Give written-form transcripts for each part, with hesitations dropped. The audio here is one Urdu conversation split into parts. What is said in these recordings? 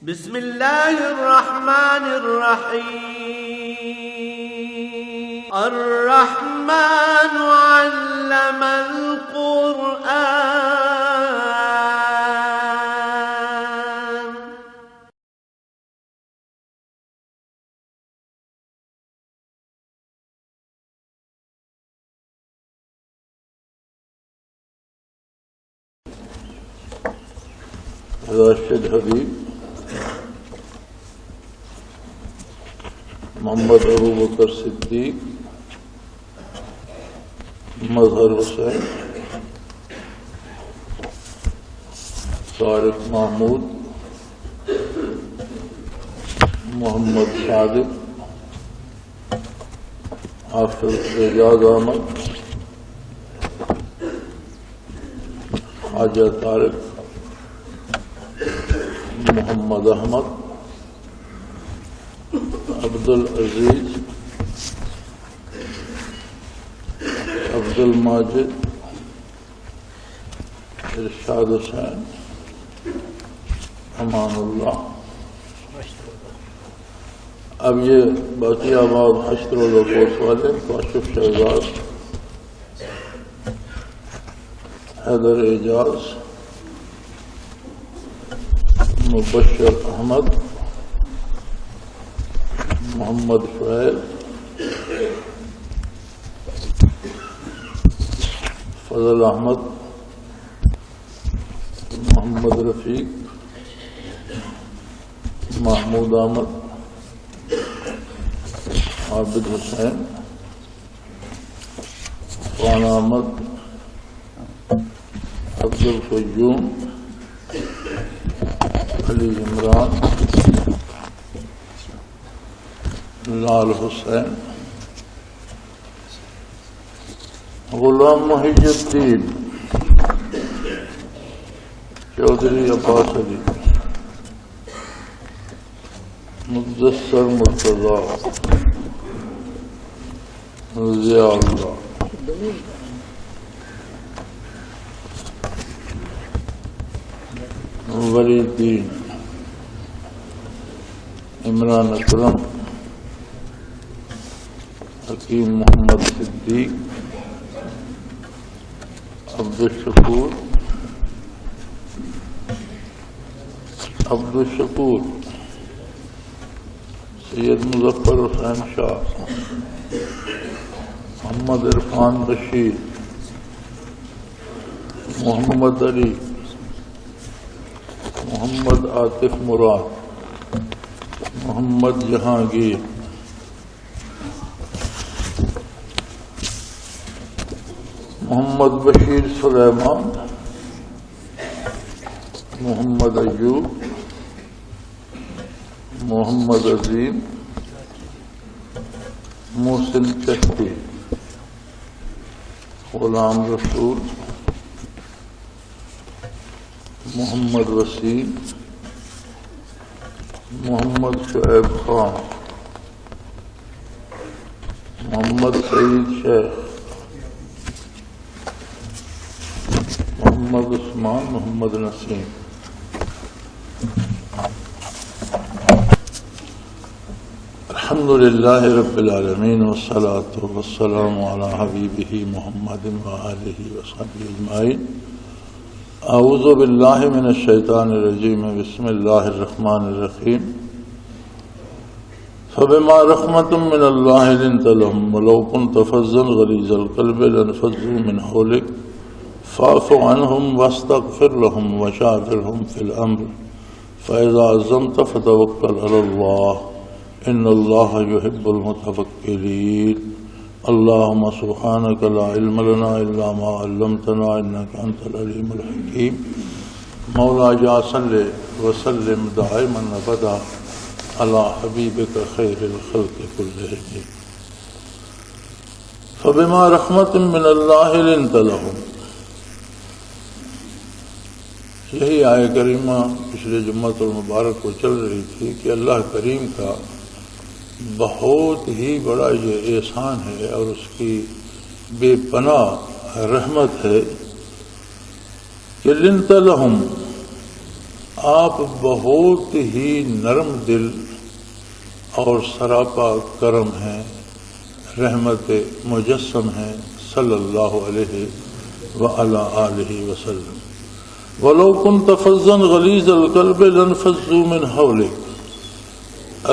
بسم الله الرحمن الرحيم الرحمن علم القرآن راشد حبیب محمد ابو بکر صدیق مظہر حسین طارق محمود محمد صادق حافظ اعجاز احمد خواجہ طارق محمد احمد عبد العزیز عبد الماجد ارشاد حسین امان اللہ. اب یہ باقی آباد حشر والعبوس والے کاشف شہزاد حیدر اعجاز مبشر احمد محمد شعیب فضل احمد محمد رفیق محمود احمد عابد حسین فان احمد عبد القیوم علی عمران لال حسین غلام محی الدین چودھری عباس علی مدثر مرتضی ضیاء اللہ ولی الدین عمران اکرم حکیم محمد صدیق عبدالشکور سید مظفر حسین شاہ محمد عرفان بشیر محمد علی محمد عاطف مراد محمد جہانگیر محمد بشیر سلیمان محمد ایوب محمد عظیم محسن چشتی غلام رسول محمد وسیم محمد شعیب خان محمد سعید شیخ محمد عثمان محمد نسیم. الحمد للہ رب العالمین والصلاة والسلام علی حبیبہ محمد وآلہ وصحبہ اجمعین. اعوذ باللہ من الشیطان الرجیم بسم اللہ الرحمن الرحیم. فبما رحمة من اللہ لنت لهم ولو كنت فظا غلیظ القلب لانفضوا من حولك فاعف عنهم واستغفر لهم وشاورهم في الأمر فإذا عزمت فتوكل على الله إن الله يحب المتوكلين. اللهم سبحانك لا علم لنا إلا ما علمتنا إنك أنت العليم الحكيم. مولاي صل وسلم دائما أبدا على حبيبك خير الخلق كلهم. فبما رحمة من الله لنت لهم. یہی آیہ کریمہ پچھلے جمعۃ المبارک کو چل رہی تھی کہ اللہ کریم کا بہت ہی بڑا یہ احسان ہے اور اس کی بے پناہ رحمت ہے کہ لنت لہم آپ بہت ہی نرم دل اور سراپا کرم ہیں، رحمت مجسم ہیں صلی اللہ علیہ وعلی آلہ وسلم۔ وَلَوْ كُنْتَ فَظًّا غَلِيظَ الْقَلْبِ لَانفَضُّوا مِنْ حَوْلِكَ،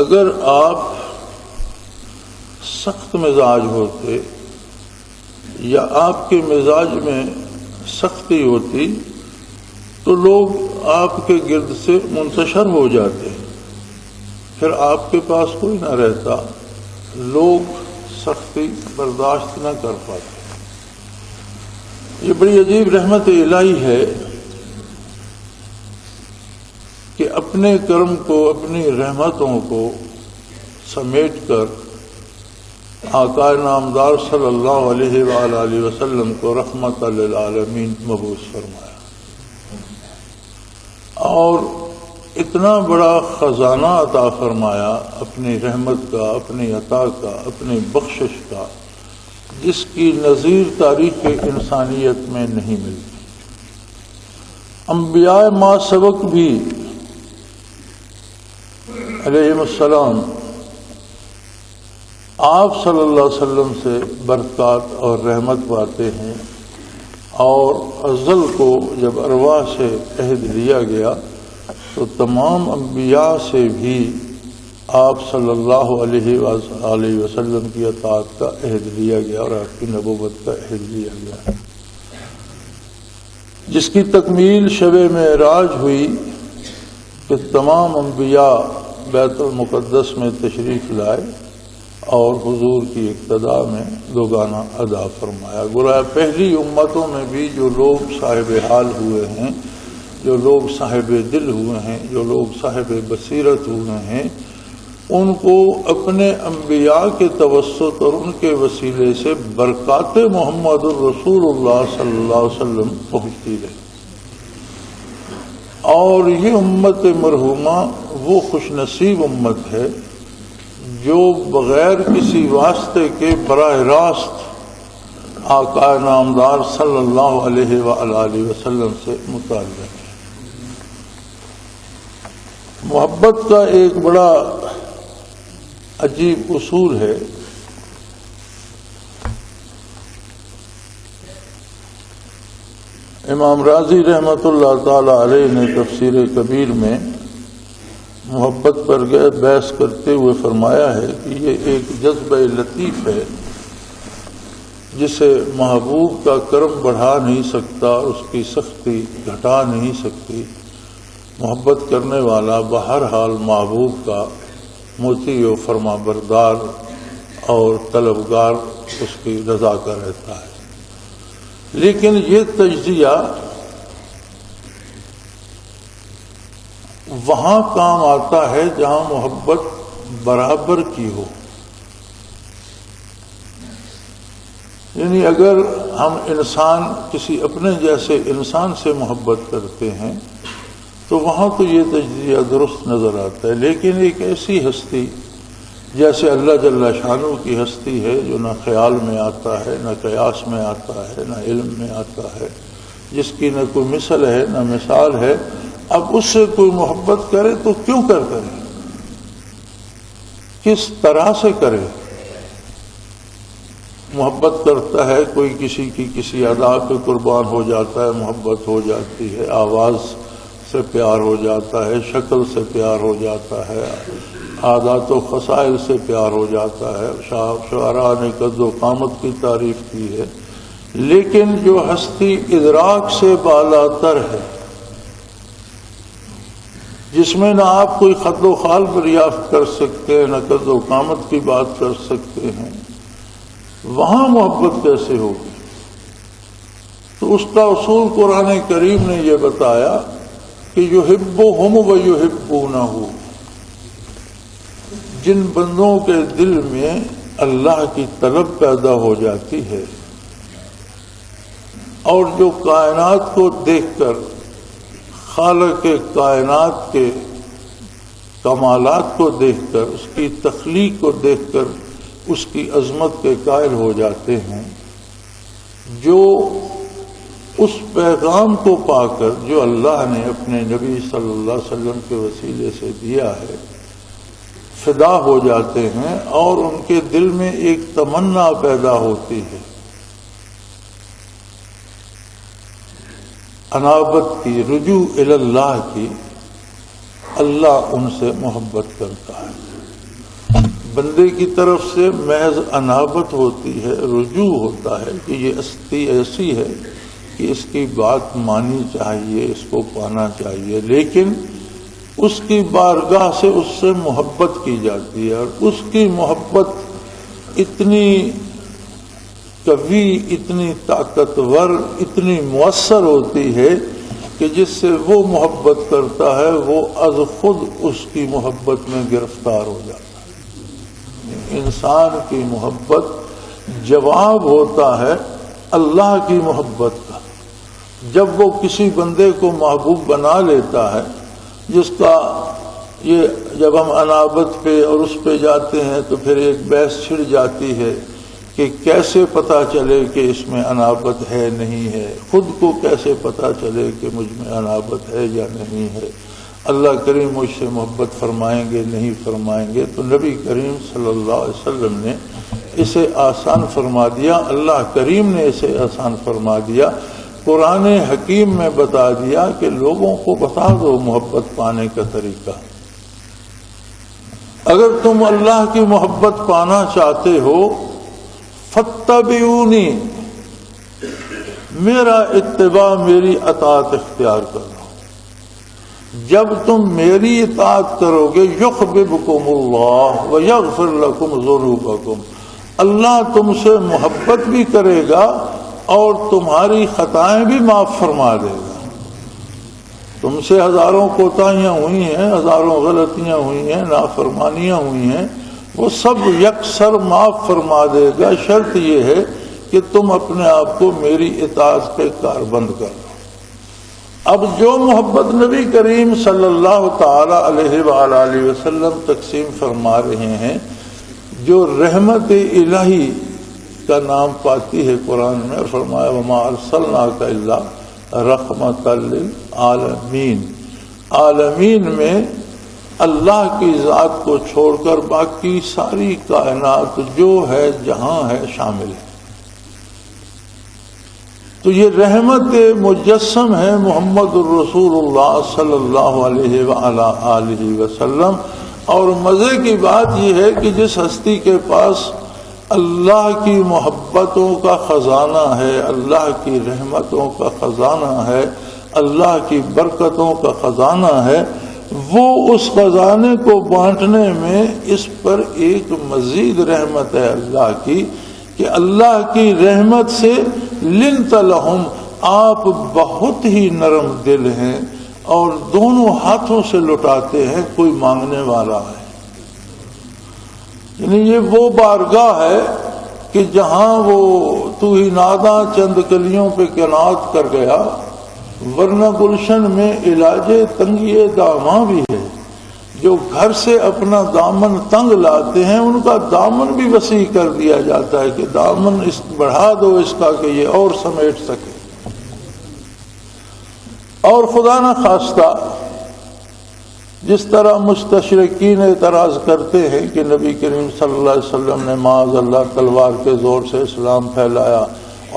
اگر آپ سخت مزاج ہوتے یا آپ کے مزاج میں سختی ہوتی تو لوگ آپ کے گرد سے منتشر ہو جاتے، پھر آپ کے پاس کوئی نہ رہتا، لوگ سختی برداشت نہ کر پاتے۔ یہ بڑی عجیب رحمت الہی ہے کہ اپنے کرم کو، اپنی رحمتوں کو سمیٹ کر آقا نامدار صلی اللہ علیہ وآلہ وسلم کو رحمت للعالمین مبعوث فرمایا، اور اتنا بڑا خزانہ عطا فرمایا اپنی رحمت کا، اپنی عطا کا، اپنی بخشش کا، جس کی نظیر تاریخ انسانیت میں نہیں ملتی۔ انبیاء ما سبق بھی علیہم السلام آپ صلی اللہ علیہ وسلم سے برکات اور رحمت پاتے ہیں، اور ازل کو جب ارواح سے عہد لیا گیا تو تمام انبیاء سے بھی آپ صلی اللہ علیہ وآلہ وسلم کی اطاعت کا عہد لیا گیا اور آپ کی نبوت کا عہد لیا گیا، جس کی تکمیل شب معراج ہوئی کہ تمام انبیاء بیت المقدس میں تشریف لائے اور حضور کی اقتداء میں دو گانا ادا فرمایا۔ گویا پہلی امتوں میں بھی جو لوگ صاحب حال ہوئے ہیں، جو لوگ صاحب دل ہوئے ہیں، جو لوگ صاحب بصیرت ہوئے ہیں، ان کو اپنے انبیاء کے توسط اور ان کے وسیلے سے برکات محمد الرسول اللہ صلی اللہ علیہ وسلم پہنچتی رہی، اور یہ امت مرحومہ وہ خوش نصیب امت ہے جو بغیر کسی واسطے کے براہ راست آقا نامدار صلی اللہ علیہ وآلہ وسلم سے متعلق ہے۔ محبت کا ایک بڑا عجیب اصول ہے، امام راضی رحمۃ اللہ تعالی علیہ نے تفسیر کبیر میں محبت پر بحث کرتے ہوئے فرمایا ہے کہ یہ ایک جذبہ لطیف ہے جسے محبوب کا کرم بڑھا نہیں سکتا، اس کی سختی گھٹا نہیں سکتی۔ محبت کرنے والا بہرحال محبوب کا مطیع و فرما بردار اور طلبگار اس کی رضا کا رہتا ہے، لیکن یہ تجزیہ وہاں کام آتا ہے جہاں محبت برابر کی ہو، یعنی اگر ہم انسان کسی اپنے جیسے انسان سے محبت کرتے ہیں تو وہاں تو یہ تجزیہ درست نظر آتا ہے، لیکن ایک ایسی ہستی جیسے اللہ جل شانہ کی ہستی ہے جو نہ خیال میں آتا ہے، نہ قیاس میں آتا ہے، نہ علم میں آتا ہے، جس کی نہ کوئی مثل ہے نہ مثال ہے، اب اس سے کوئی محبت کرے تو کیوں کرے، کس طرح سے کرے؟ محبت کرتا ہے کوئی کسی کی کسی ادا پہ قربان ہو جاتا ہے، محبت ہو جاتی ہے، آواز سے پیار ہو جاتا ہے، شکل سے پیار ہو جاتا ہے، عادات و خصائل سے پیار ہو جاتا ہے، شعراء نے قد و قامت کی تعریف کی ہے، لیکن جو ہستی ادراک سے بالا تر ہے، جس میں نہ آپ کوئی خط و خال دریافت کر سکتے ہیں، نہ قد و قامت کی بات کر سکتے ہیں، وہاں محبت کیسے ہوگی؟ تو اس کا اصول قرآن کریم نے یہ بتایا کہ یحبہم و یحبونہ، جن بندوں کے دل میں اللہ کی طلب پیدا ہو جاتی ہے اور جو کائنات کو دیکھ کر خالق کائنات کے کمالات کو دیکھ کر، اس کی تخلیق کو دیکھ کر اس کی عظمت کے قائل ہو جاتے ہیں، جو اس پیغام کو پا کر جو اللہ نے اپنے نبی صلی اللہ علیہ وسلم کے وسیلے سے دیا ہے فدا ہو جاتے ہیں، اور ان کے دل میں ایک تمنا پیدا ہوتی ہے انابت کی، رجوع الی اللہ کی۔ اللہ ان سے محبت کرتا ہے، بندے کی طرف سے محض انابت ہوتی ہے، رجوع ہوتا ہے کہ یہ ہستی ایسی ہے کہ اس کی بات مانی چاہیے، اس کو پانا چاہیے، لیکن اس کی بارگاہ سے اس سے محبت کی جاتی ہے، اور اس کی محبت اتنی قوی، اتنی طاقتور، اتنی مؤثر ہوتی ہے کہ جس سے وہ محبت کرتا ہے وہ از خود اس کی محبت میں گرفتار ہو جاتا ہے۔ انسان کی محبت جواب ہوتا ہے اللہ کی محبت کا۔ جب وہ کسی بندے کو محبوب بنا لیتا ہے، جس کا یہ جب ہم انابت پہ اور اس پہ جاتے ہیں تو پھر ایک بحث چھڑ جاتی ہے کہ کیسے پتہ چلے کہ اس میں انابت ہے نہیں ہے، خود کو کیسے پتہ چلے کہ مجھ میں انابت ہے یا نہیں ہے، اللہ کریم مجھ سے محبت فرمائیں گے نہیں فرمائیں گے۔ تو نبی کریم صلی اللہ علیہ وسلم نے اسے آسان فرما دیا، اللہ کریم نے اسے آسان فرما دیا، قرآن حکیم میں بتا دیا کہ لوگوں کو بتا دو محبت پانے کا طریقہ۔ اگر تم اللہ کی محبت پانا چاہتے ہو فاتبعونی، میرا اتباع، میری اطاعت اختیار کرو۔ جب تم میری اطاعت کرو گے یحببکم اللہ ویغفر لکم ذنوبکم، اللہ تم سے محبت بھی کرے گا اور تمہاری خطائیں بھی معاف فرما دے گا۔ تم سے ہزاروں کوتاہیاں ہوئی ہیں، ہزاروں غلطیاں ہوئی ہیں، نافرمانیاں ہوئی ہیں، وہ سب یکسر معاف فرما دے گا، شرط یہ ہے کہ تم اپنے آپ کو میری اطاعت پہ کاربند کرو۔ اب جو محبت نبی کریم صلی اللہ تعالی علیہ وآلہ وسلم تقسیم فرما رہے ہیں، جو رحمت الہی کا نام پاتی ہے قرآن میں، اور فرمایا وما ارسلناک الا رحمۃ للعالمین، عالمین میں اللہ کی ذات کو چھوڑ کر باقی ساری کائنات جو ہے جہاں ہے شامل ہے۔ تو یہ رحمت مجسم ہے محمد الرسول اللہ صلی اللہ علیہ وآلہ وسلم۔ اور مزے کی بات یہ ہے کہ جس ہستی کے پاس اللہ کی محبتوں کا خزانہ ہے، اللہ کی رحمتوں کا خزانہ ہے، اللہ کی برکتوں کا خزانہ ہے، وہ اس خزانے کو بانٹنے میں اس پر ایک مزید رحمت ہے اللہ کی، کہ اللہ کی رحمت سے لنت لہم، آپ بہت ہی نرم دل ہیں اور دونوں ہاتھوں سے لٹاتے ہیں، کوئی مانگنے والا ہے۔ یعنی یہ وہ بارگاہ ہے کہ جہاں وہ تو ہی ناداں چند کلیوں پہ قناعت کر گیا، ورنہ گلشن میں علاج تنگی داماں بھی ہے۔ جو گھر سے اپنا دامن تنگ لاتے ہیں ان کا دامن بھی وسیع کر دیا جاتا ہے کہ دامن اس بڑھا دو اس کا کہ یہ اور سمیٹ سکے۔ اور خدا نہ خواستہ جس طرح مستشرقین اعتراض کرتے ہیں کہ نبی کریم صلی اللہ علیہ وسلم نے معاذ اللہ تلوار کے زور سے اسلام پھیلایا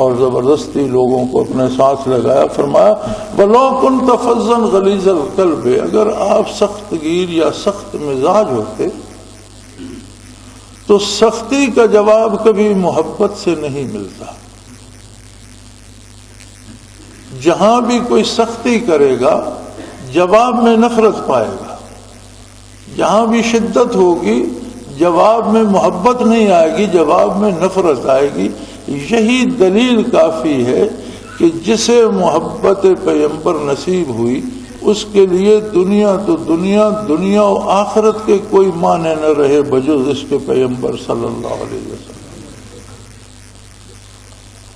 اور زبردستی لوگوں کو اپنے ساتھ لگایا، فرمایا وَلَوْ كُنْتَ فَظًّا غَلِيظَ الْقَلْبِ، اگر آپ سخت گیر یا سخت مزاج ہوتے تو سختی کا جواب کبھی محبت سے نہیں ملتا۔ جہاں بھی کوئی سختی کرے گا جواب میں نفرت پائے گا، جہاں بھی شدت ہوگی جواب میں محبت نہیں آئے گی، جواب میں نفرت آئے گی۔ یہی دلیل کافی ہے کہ جسے محبت پیغمبر نصیب ہوئی اس کے لیے دنیا تو دنیا، دنیا و آخرت کے کوئی معنی نہ رہے بجز اس کے پیغمبر صلی اللہ علیہ وسلم۔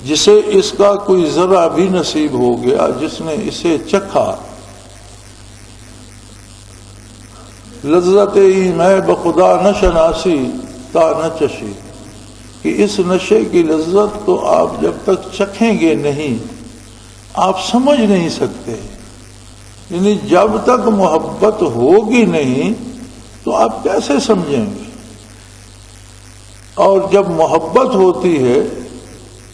جسے اس کا کوئی ذرہ بھی نصیب ہو گیا، جس نے اسے چکھا، لذت میں بخدا نہ شناسی تا نہ چشی، کہ اس نشے کی لذت کو آپ جب تک چکھیں گے نہیں آپ سمجھ نہیں سکتے. یعنی جب تک محبت ہوگی نہیں تو آپ کیسے سمجھیں گے؟ اور جب محبت ہوتی ہے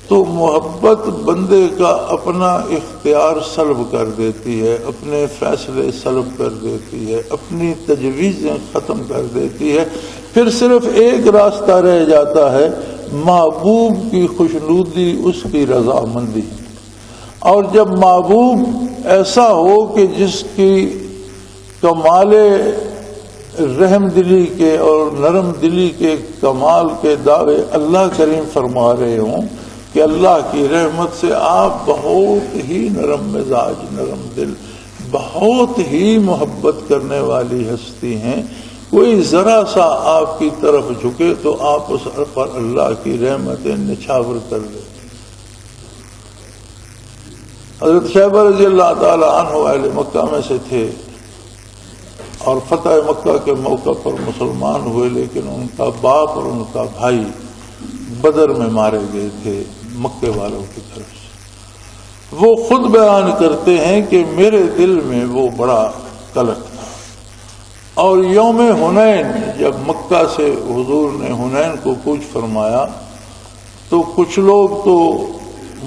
تو محبت بندے کا اپنا اختیار سلب کر دیتی ہے، اپنے فیصلے سلب کر دیتی ہے، اپنی تجویزیں ختم کر دیتی ہے. پھر صرف ایک راستہ رہ جاتا ہے، محبوب کی خوشنودی، اس کی رضامندی. اور جب محبوب ایسا ہو کہ جس کی کمال رحم دلی کے اور نرم دلی کے کمال کے دعوے اللہ کریم فرما رہے ہوں کہ اللہ کی رحمت سے آپ بہت ہی نرم مزاج، نرم دل، بہت ہی محبت کرنے والی ہستی ہیں، کوئی ذرا سا آپ کی طرف جھکے تو آپ اس پر اللہ کی رحمتیں نچھاور کر دیں. حضرت شیبہ رضی اللہ تعالی عنہ اہل مکہ میں سے تھے اور فتح مکہ کے موقع پر مسلمان ہوئے، لیکن ان کا باپ اور ان کا بھائی بدر میں مارے گئے تھے مکے والوں کی طرف سے. وہ خود بیان کرتے ہیں کہ میرے دل میں وہ بڑا قلق تھا. اور یوم حنین جب مکہ سے حضور نے حنین کو کوچ فرمایا تو کچھ لوگ تو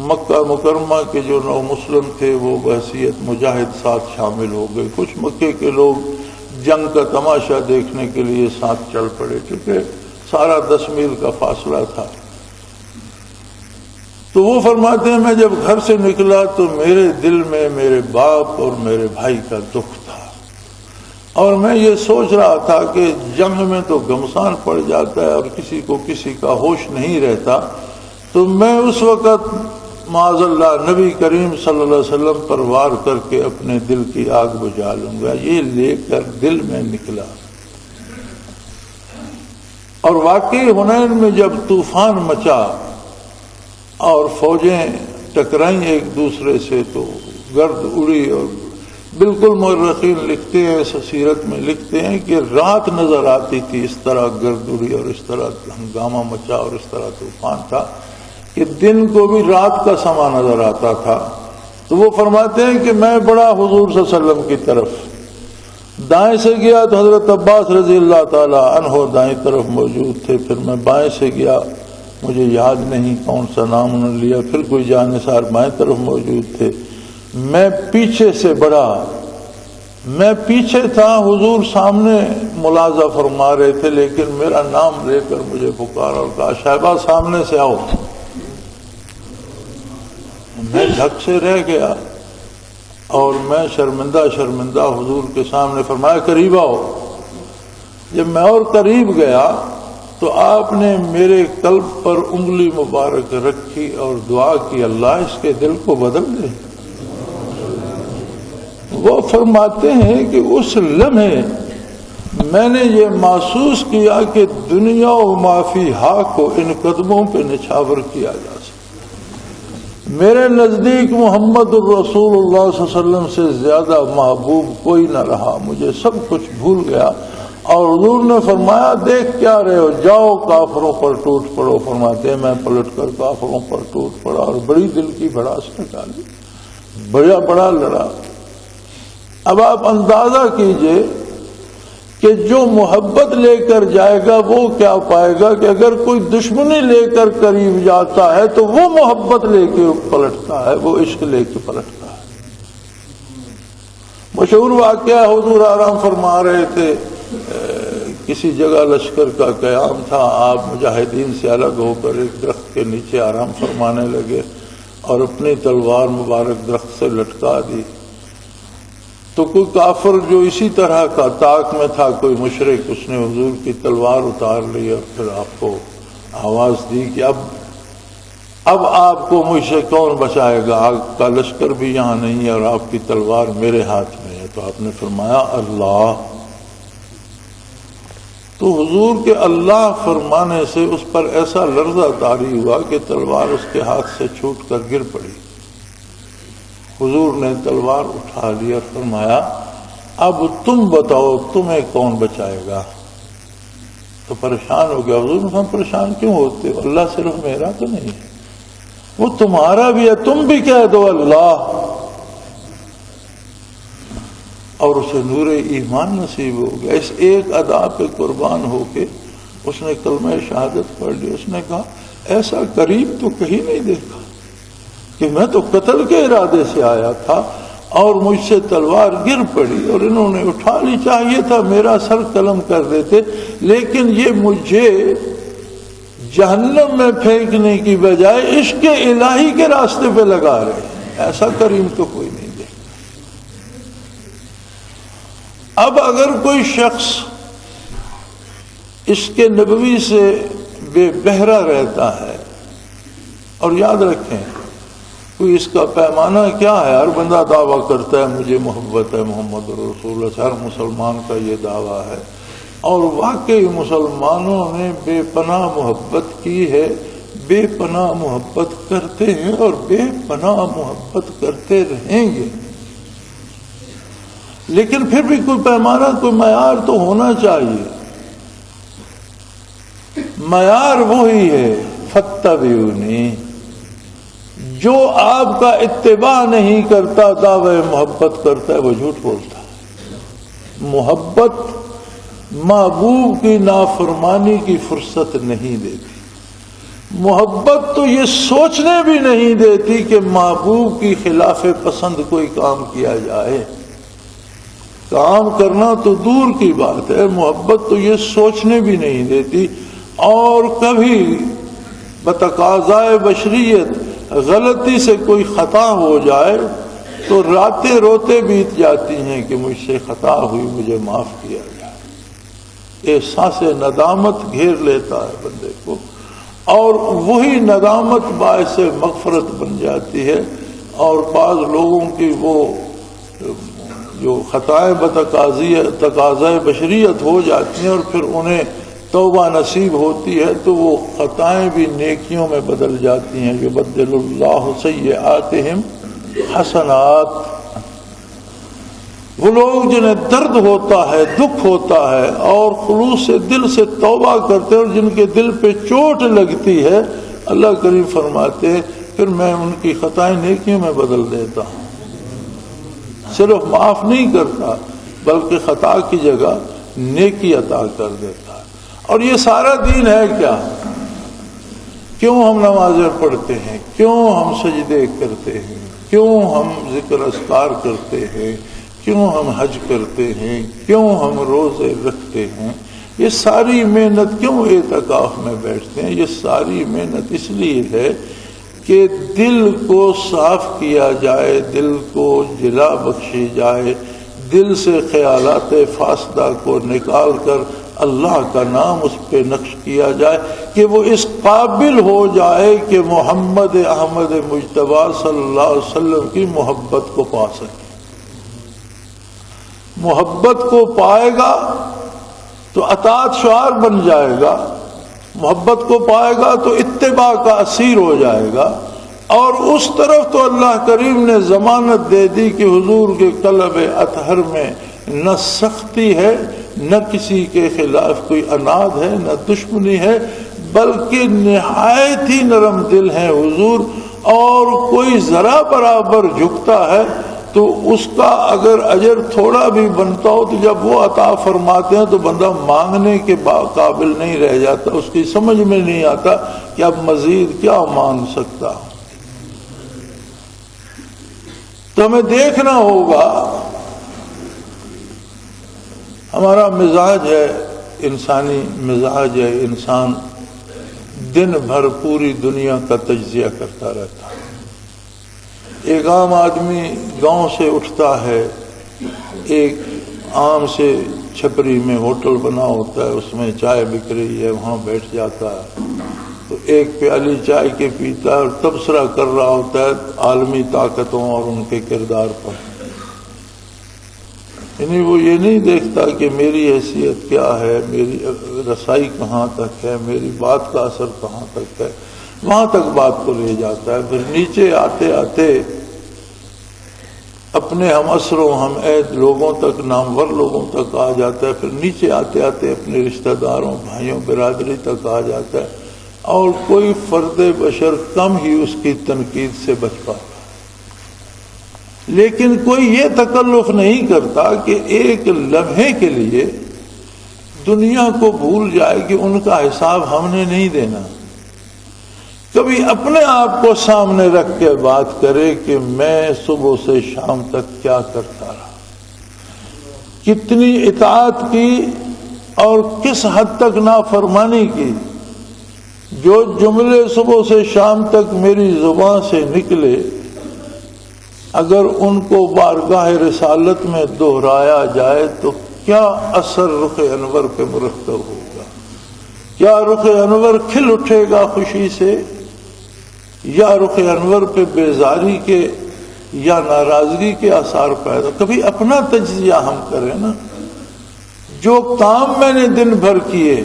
مکہ مکرمہ کے جو نو مسلم تھے وہ بحیثیت مجاہد ساتھ شامل ہو گئے. کچھ مکے کے لوگ جنگ کا تماشا دیکھنے کے لیے ساتھ چل پڑے، چونکہ سارا 10 میل کا فاصلہ تھا. تو وہ فرماتے ہیں میں جب گھر سے نکلا تو میرے دل میں میرے باپ اور میرے بھائی کا دکھ تھا، اور میں یہ سوچ رہا تھا کہ جنگ میں تو گھمسان پڑ جاتا ہے اور کسی کو کسی کا ہوش نہیں رہتا، تو میں اس وقت معاذ اللہ نبی کریم صلی اللہ علیہ وسلم پر وار کر کے اپنے دل کی آگ بجھا لوں گا. یہ لے کر دل میں نکلا. اور واقعی حنین میں جب طوفان مچا اور فوجیں ٹکرائیں ایک دوسرے سے تو گرد اڑی، اور بالکل مورخین لکھتے ہیں، سیرت میں لکھتے ہیں کہ رات نظر آتی تھی، اس طرح گرد اڑی اور اس طرح ہنگامہ مچا اور اس طرح طوفان تھا کہ دن کو بھی رات کا سما نظر آتا تھا. تو وہ فرماتے ہیں کہ میں بڑا حضور صلی اللہ علیہ وسلم کی طرف دائیں سے گیا تو حضرت عباس رضی اللہ تعالی عنہ دائیں طرف موجود تھے. پھر میں بائیں سے گیا، مجھے یاد نہیں کون سا نام انہوں نے لیا، پھر کوئی جانثار بائیں طرف موجود تھے. میں پیچھے سے بڑا، میں پیچھے تھا، حضور سامنے ملاحظہ فرما رہے تھے، لیکن میرا نام لے کر مجھے پکارا اور کہا شیبہ سامنے سے آؤ. میں دھک سے رہ گیا اور میں شرمندہ حضور کے سامنے فرمایا قریب آؤ. جب میں اور قریب گیا تو آپ نے میرے قلب پر انگلی مبارک رکھی اور دعا کی اللہ اس کے دل کو بدل دے. وہ فرماتے ہیں کہ اس لمحے میں نے یہ محسوس کیا کہ دنیا و معافی ہا کو ان قدموں پہ نچھاور کیا جا سکتا. میرے نزدیک محمد الرسول اللہ صلی اللہ علیہ وسلم سے زیادہ محبوب کوئی نہ رہا. مجھے سب کچھ بھول گیا اور حضور نے فرمایا دیکھ کیا رہے ہو، جاؤ کافروں پر ٹوٹ پڑو. فرماتے ہیں میں پلٹ کر کافروں پر ٹوٹ پڑا اور بڑی دل کی بھڑاس نکالی، بڑا لڑا. اب آپ اندازہ کیجئے کہ جو محبت لے کر جائے گا وہ کیا پائے گا کہ اگر کوئی دشمنی لے کر قریب جاتا ہے تو وہ محبت لے کے پلٹتا ہے، وہ عشق لے کے پلٹتا ہے. مشہور واقعہ، حضور آرام فرما رہے تھے، کسی جگہ لشکر کا قیام تھا، آپ مجاہدین سے الگ ہو کر ایک درخت کے نیچے آرام فرمانے لگے اور اپنی تلوار مبارک درخت سے لٹکا دی. تو کوئی کافر جو اسی طرح کا طاق میں تھا، کوئی مشرک، اس نے حضور کی تلوار اتار لی اور پھر آپ کو آواز دی کہ اب آپ کو مجھ سے کون بچائے گا، آگ کا لشکر بھی یہاں نہیں ہے اور آپ کی تلوار میرے ہاتھ میں ہے. تو آپ نے فرمایا اللہ. تو حضور کے اللہ فرمانے سے اس پر ایسا لرزہ طاری ہوا کہ تلوار اس کے ہاتھ سے چھوٹ کر گر پڑی. حضور نے تلوار اٹھا لی اور فرمایا اب تم بتاؤ تمہیں کون بچائے گا. تو پریشان ہو گیا. حضور نے فرمایا پریشان کیوں ہوتے ہو، اللہ صرف میرا تو نہیں ہے، وہ تمہارا بھی ہے، تم بھی کہہ دو اللہ. اور اسے نور ایمان نصیب ہو گیا۔ اس ایک ادا پہ قربان ہو کے اس نے کلمہ شہادت پڑھ لی۔ اس نے کہا ایسا قریب تو کہیں نہیں دیکھا کہ میں تو قتل کے ارادے سے آیا تھا اور مجھ سے تلوار گر پڑی اور انہوں نے اٹھا لی، چاہیے تھا میرا سر قلم کر دیتے، لیکن یہ مجھے جہنم میں پھینکنے کی بجائے عشق الہی کے راستے پہ لگا رہے ہیں۔ ایسا کریم تو کوئی نہیں دیکھا۔ اب اگر کوئی شخص عشق نبوی سے بے بہرا رہتا ہے، اور یاد رکھیں کوئی اس کا پیمانہ کیا ہے، ہر بندہ دعویٰ کرتا ہے مجھے محبت ہے محمد رسول اللہ سے، ہر مسلمان کا یہ دعویٰ ہے، اور واقعی مسلمانوں نے بے پناہ محبت کی ہے، بے پناہ محبت کرتے ہیں اور بے پناہ محبت کرتے رہیں گے، لیکن پھر بھی کوئی پیمانہ کوئی معیار تو ہونا چاہیے۔ معیار وہی ہے فاتبعونی، جو آپ کا اتباع نہیں کرتا دعوی محبت کرتا ہے وہ جھوٹ بولتا ہے۔ محبت محبوب کی نافرمانی کی فرصت نہیں دیتی، محبت تو یہ سوچنے بھی نہیں دیتی کہ محبوب کی خلاف پسند کوئی کام کیا جائے۔ کام کرنا تو دور کی بات ہے، محبت تو یہ سوچنے بھی نہیں دیتی، اور کبھی بتقاضائے بشریت غلطی سے کوئی خطا ہو جائے تو راتیں روتے بیت جاتی ہیں کہ مجھ سے خطا ہوئی، مجھے معاف کیا جائے۔ احساس ندامت گھیر لیتا ہے بندے کو، اور وہی ندامت باعث مغفرت بن جاتی ہے، اور بعض لوگوں کی وہ جو خطائیں تقاضۂ بشریت ہو جاتی ہیں اور پھر انہیں توبہ نصیب ہوتی ہے تو وہ خطائیں بھی نیکیوں میں بدل جاتی ہیں۔ یبدل اللہ سیئاتہم حسنات۔ وہ لوگ جنہیں درد ہوتا ہے، دکھ ہوتا ہے، اور خلوص سے دل سے توبہ کرتے ہیں، اور جن کے دل پہ چوٹ لگتی ہے، اللہ کریم فرماتے ہیں پھر میں ان کی خطائیں نیکیوں میں بدل دیتا ہوں۔ صرف معاف نہیں کرتا بلکہ خطا کی جگہ نیکی عطا کر دیتا ہے۔ اور یہ سارا دین ہے کیا؟ کیوں ہم نمازیں پڑھتے ہیں، کیوں ہم سجدے کرتے ہیں، کیوں ہم ذکر اذکار کرتے ہیں، کیوں ہم حج کرتے ہیں، کیوں ہم روزے رکھتے ہیں، یہ ساری محنت کیوں اعتکاف میں بیٹھتے ہیں؟ یہ ساری محنت اس لیے ہے کہ دل کو صاف کیا جائے، دل کو جلا بخشی جائے، دل سے خیالات فاسدہ کو نکال کر اللہ کا نام اس پہ نقش کیا جائے کہ وہ اس قابل ہو جائے کہ محمد احمد مجتبی صلی اللہ علیہ وسلم کی محبت کو پا سکے۔ محبت کو پائے گا تو اطاعت شعار بن جائے گا، محبت کو پائے گا تو اتباع کا اسیر ہو جائے گا، اور اس طرف تو اللہ کریم نے ضمانت دے دی کہ حضور کے قلب اطہر میں نہ سختی ہے، نہ کسی کے خلاف کوئی عناد ہے، نہ دشمنی ہے، بلکہ نہایت ہی نرم دل ہیں حضور، اور کوئی ذرا برابر جھکتا ہے تو اس کا اگر اجر تھوڑا بھی بنتا ہو تو جب وہ عطا فرماتے ہیں تو بندہ مانگنے کے قابل نہیں رہ جاتا، اس کی سمجھ میں نہیں آتا کہ اب مزید کیا مانگ سکتا ہوں۔ تو ہمیں دیکھنا ہوگا، ہمارا مزاج ہے، انسانی مزاج ہے، انسان دن بھر پوری دنیا کا تجزیہ کرتا رہتا ہے۔ ایک عام آدمی گاؤں سے اٹھتا ہے، ایک عام سے چھپری میں ہوٹل بنا ہوتا ہے، اس میں چائے بک رہی ہے، وہاں بیٹھ جاتا ہے تو ایک پیالی چائے کے پیتا ہے اور تبصرہ کر رہا ہوتا ہے عالمی طاقتوں اور ان کے کردار پر۔ یعنی وہ یہ نہیں دیکھتا کہ میری حیثیت کیا ہے، میری رسائی کہاں تک ہے، میری بات کا اثر کہاں تک ہے، وہاں تک بات کو لے جاتا ہے۔ پھر نیچے آتے آتے اپنے ہم عصر و ہم عہد لوگوں تک، نامور لوگوں تک آ جاتا ہے، پھر نیچے آتے آتے اپنے رشتہ داروں، بھائیوں، برادری تک آ جاتا ہے، اور کوئی فرد بشر کم ہی اس کی تنقید سے بچ پاتا۔ لیکن کوئی یہ تکلف نہیں کرتا کہ ایک لمحے کے لیے دنیا کو بھول جائے کہ ان کا حساب ہم نے نہیں دینا. کبھی اپنے آپ کو سامنے رکھ کے بات کرے کہ میں صبح سے شام تک کیا کرتا رہا، کتنی اطاعت کی اور کس حد تک نافرمانی کی. جو جملے صبح سے شام تک میری زبان سے نکلے، اگر ان کو بارگاہ رسالت میں دہرایا جائے تو کیا اثر رخ انور پہ مرتب ہوگا؟ کیا رخ انور کھل اٹھے گا خوشی سے، یا رخ انور پہ بیزاری کے یا ناراضگی کے آثار پیدا؟ کبھی اپنا تجزیہ ہم کریں نا. جو کام میں نے دن بھر کیے،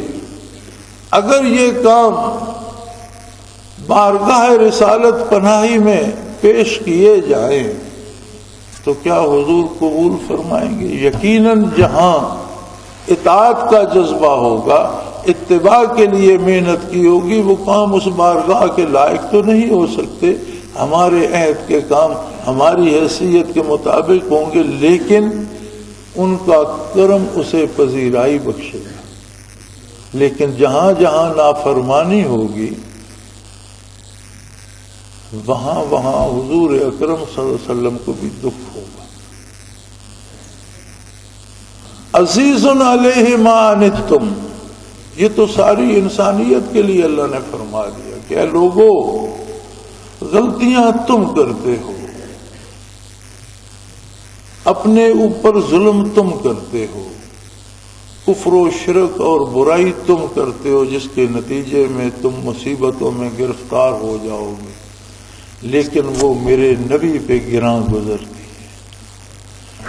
اگر یہ کام بارگاہ رسالت پناہی میں پیش کیے جائیں تو کیا حضور قبول فرمائیں گے؟ یقیناً جہاں اطاعت کا جذبہ ہوگا، اتباع کے لیے محنت کی ہوگی، وہ کام اس بارگاہ کے لائق تو نہیں ہو سکتے. ہمارے عہد کے کام ہماری حیثیت کے مطابق ہوں گے، لیکن ان کا کرم اسے پذیرائی بخشے گا. لیکن جہاں جہاں نافرمانی ہوگی، وہاں حضور اکرم صلی اللہ علیہ وسلم کو بھی دکھ ہوگا. عزیز علیہ ما عنتم، یہ تو ساری انسانیت کے لیے اللہ نے فرما دیا کہ اے لوگو، غلطیاں تم کرتے ہو، اپنے اوپر ظلم تم کرتے ہو، کفر و شرک اور برائی تم کرتے ہو، جس کے نتیجے میں تم مصیبتوں میں گرفتار ہو جاؤ گے، لیکن وہ میرے نبی پہ گراں گزرتی ہے.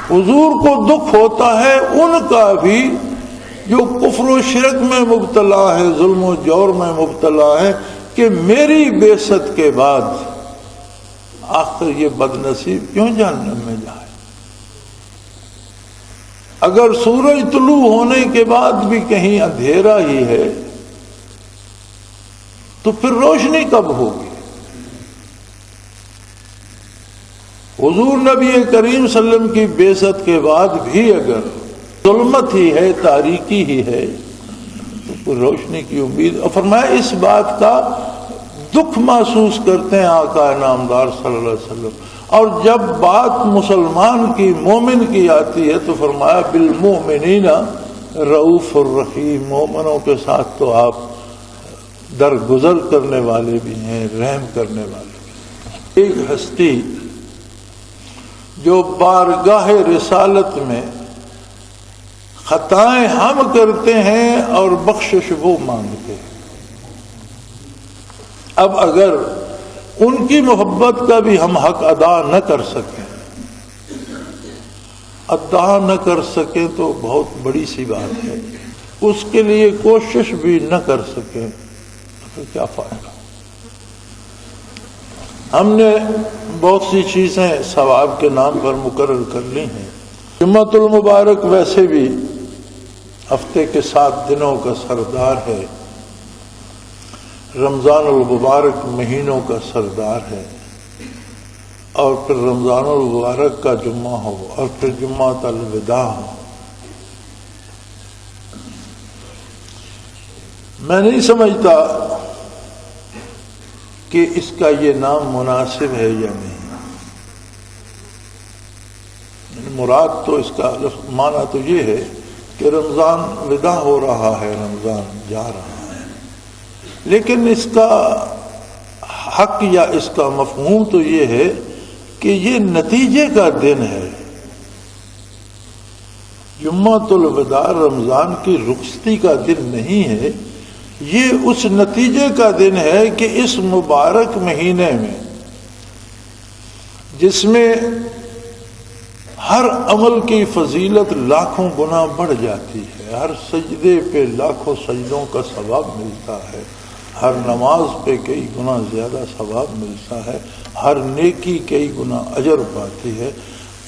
حضور کو دکھ ہوتا ہے ان کا بھی جو کفر و شرک میں مبتلا ہے، ظلم و جور میں مبتلا ہے، کہ میری بعثت کے بعد آخر یہ بد نصیب کیوں جہنم میں جائے. اگر سورج طلوع ہونے کے بعد بھی کہیں اندھیرا ہی ہے تو پھر روشنی کب ہوگی؟ حضور نبی کریم صلی اللہ علیہ وسلم کی بعثت کے بعد بھی اگر ظلمت ہی ہے، تاریکی ہی ہے، تو پھر روشنی کی امید. اور فرمایا اس بات کا دکھ محسوس کرتے ہیں آقا نامدار صلی اللہ علیہ وسلم. اور جب بات مسلمان کی، مومن کی آتی ہے تو فرمایا بالمؤمنین رؤوف الرحیم، مومنوں کے ساتھ تو آپ درگزر کرنے والے بھی ہیں، رحم کرنے والے بھی. ایک ہستی جو بارگاہ رسالت میں خطائیں ہم کرتے ہیں اور بخشش وہ مانگتے ہیں. اب اگر ان کی محبت کا بھی ہم حق ادا نہ کر سکیں تو بہت بڑی سی بات ہے. اس کے لیے کوشش بھی نہ کر سکیں تو کیا فائدہ. ہم نے بہت سی چیزیں ثواب کے نام پر مقرر کر لی ہیں. جمعۃ المبارک ویسے بھی ہفتے کے 7 دنوں کا سردار ہے، رمضان المبارک مہینوں کا سردار ہے، اور پھر رمضان المبارک کا جمعہ ہو اور پھر جمعۃ الوداع ہو. میں نہیں سمجھتا کہ اس کا یہ نام مناسب ہے یا نہیں. مراد تو اس کا معنی تو یہ ہے کہ رمضان وداع ہو رہا ہے، رمضان جا رہا ہے، لیکن اس کا حق یا اس کا مفہوم تو یہ ہے کہ یہ نتیجے کا دن ہے. جمعۃ الوداع رمضان کی رخصتی کا دن نہیں ہے، یہ اس نتیجے کا دن ہے کہ اس مبارک مہینے میں، جس میں ہر عمل کی فضیلت لاکھوں گنا بڑھ جاتی ہے، ہر سجدے پہ لاکھوں سجدوں کا ثواب ملتا ہے، ہر نماز پہ کئی گنا زیادہ ثواب ملتا ہے، ہر نیکی کئی گنا اجر پاتی ہے،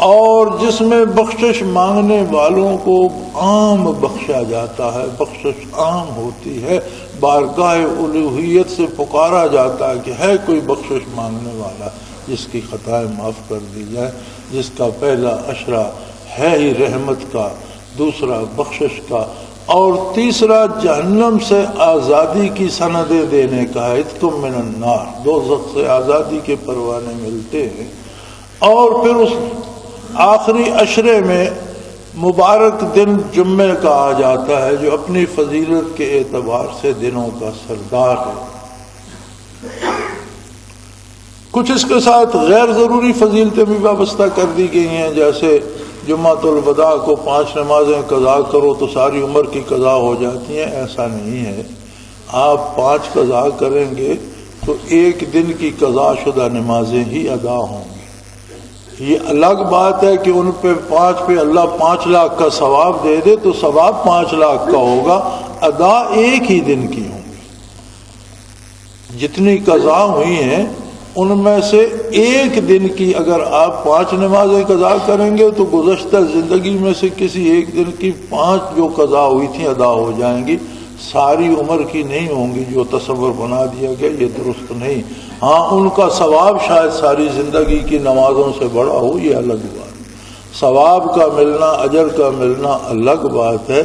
اور جس میں بخشش مانگنے والوں کو عام بخشا جاتا ہے، بخشش عام ہوتی ہے، بارگاہ الوہیت سے پکارا جاتا ہے کہ ہے کوئی بخشش مانگنے والا جس کی خطائیں معاف کر دی جائے. جس کا پہلا عشرہ ہے ہی رحمت کا، دوسرا بخشش کا، اور تیسرا جہنم سے آزادی کی سندیں دینے کا ہے، اتکم من النار، دوزخ سے آزادی کے پروانے ملتے ہیں۔ اور پھر اس آخری عشرے میں مبارک دن جمعے کا آ جاتا ہے، جو اپنی فضیلت کے اعتبار سے دنوں کا سردار ہے۔ کچھ اس کے ساتھ غیر ضروری فضیلتیں بھی وابستہ کر دی گئی ہیں، جیسے جمعۃ الوداع کو 5 نمازیں قضا کرو تو ساری عمر کی قضا ہو جاتی ہیں۔ ایسا نہیں ہے، آپ 5 قضا کریں گے تو ایک دن کی قضا شدہ نمازیں ہی ادا ہوں گی۔ یہ الگ بات ہے کہ ان پہ 5 پہ اللہ 5 لاکھ کا ثواب دے دے تو ثواب 5 لاکھ کا ہوگا، ادا ایک ہی دن کی ہوں گی۔ جتنی قضا ہوئی ہیں ان میں سے ایک دن کی اگر آپ 5 نمازیں قضا کریں گے تو گزشتہ زندگی میں سے کسی ایک دن کی 5 جو قضا ہوئی تھیں ادا ہو جائیں گی، ساری عمر کی نہیں ہوں گی۔ جو تصور بنا دیا گیا یہ درست نہیں۔ ہاں ان کا ثواب شاید ساری زندگی کی نمازوں سے بڑا ہو، یہ الگ بات۔ ثواب کا ملنا، اجر کا ملنا الگ بات ہے،